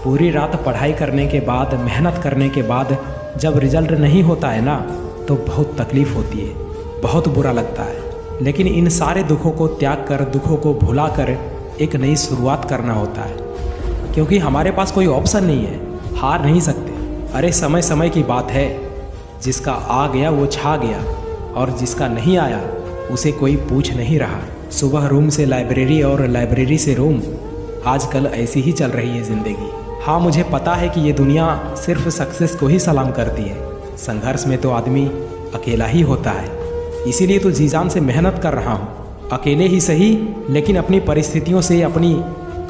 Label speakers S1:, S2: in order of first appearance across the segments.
S1: पूरी रात पढ़ाई करने के बाद, मेहनत करने के बाद जब रिजल्ट नहीं होता है ना, तो बहुत तकलीफ़ होती है, बहुत बुरा लगता है। लेकिन इन सारे दुखों को त्याग कर, दुखों को भुला कर एक नई शुरुआत करना होता है, क्योंकि हमारे पास कोई ऑप्शन नहीं है, हार नहीं सकते। अरे समय समय की बात है, जिसका आ गया वो छा गया, और जिसका नहीं आया उसे कोई पूछ नहीं रहा। सुबह रूम से लाइब्रेरी और लाइब्रेरी से रूम, आजकल ऐसी ही चल रही है ज़िंदगी। हाँ, मुझे पता है कि ये दुनिया सिर्फ सक्सेस को ही सलाम करती है, संघर्ष में तो आदमी अकेला ही होता है। इसीलिए तो जी जान से मेहनत कर रहा हूँ, अकेले ही सही, लेकिन अपनी परिस्थितियों से, अपनी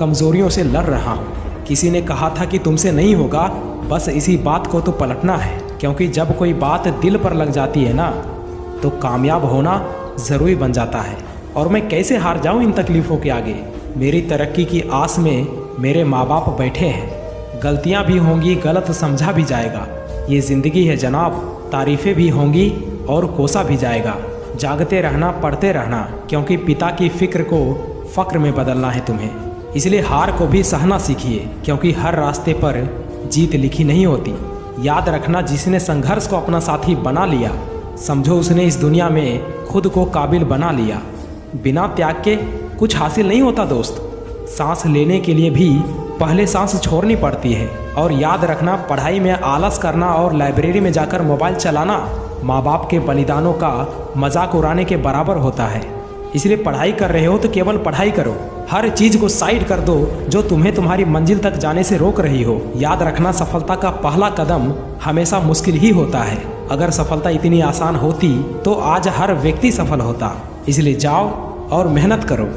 S1: कमज़ोरियों से लड़ रहा हूँ। किसी ने कहा था कि तुमसे नहीं होगा, बस इसी बात को तो पलटना है, क्योंकि जब कोई बात दिल पर लग जाती है ना, तो कामयाब होना ज़रूरी बन जाता है। और मैं कैसे हार जाऊँ इन तकलीफ़ों के आगे। मेरी तरक्की की आस में मेरे माँ बाप बैठे हैं, गलतियाँ भी होंगी, गलत समझा भी जाएगा, ये ज़िंदगी है जनाब, तारीफ़ें भी होंगी और कोसा भी जाएगा। जागते रहना, पढ़ते रहना, क्योंकि पिता की फ़िक्र को फ़क्र में बदलना है तुम्हें। इसलिए हार को भी सहना सीखिए, क्योंकि हर रास्ते पर जीत लिखी नहीं होती। याद रखना, जिसने संघर्ष को अपना साथी बना लिया, समझो उसने इस दुनिया में खुद को काबिल बना लिया। बिना त्याग के कुछ हासिल नहीं होता दोस्त। सांस लेने के लिए भी पहले सांस छोड़नी पड़ती है। और याद रखना, पढ़ाई में आलस करना और लाइब्रेरी में जाकर मोबाइल चलाना माँ बाप के बलिदानों का मजाक उड़ाने के बराबर होता है। इसलिए पढ़ाई कर रहे हो तो केवल पढ़ाई करो, हर चीज़ को साइड कर दो जो तुम्हें तुम्हारी मंजिल तक जाने से रोक रही हो। याद रखना, सफलता का पहला कदम हमेशा मुश्किल ही होता है। अगर सफलता इतनी आसान होती तो आज हर व्यक्ति सफल होता। इसलिए जाओ और मेहनत करो।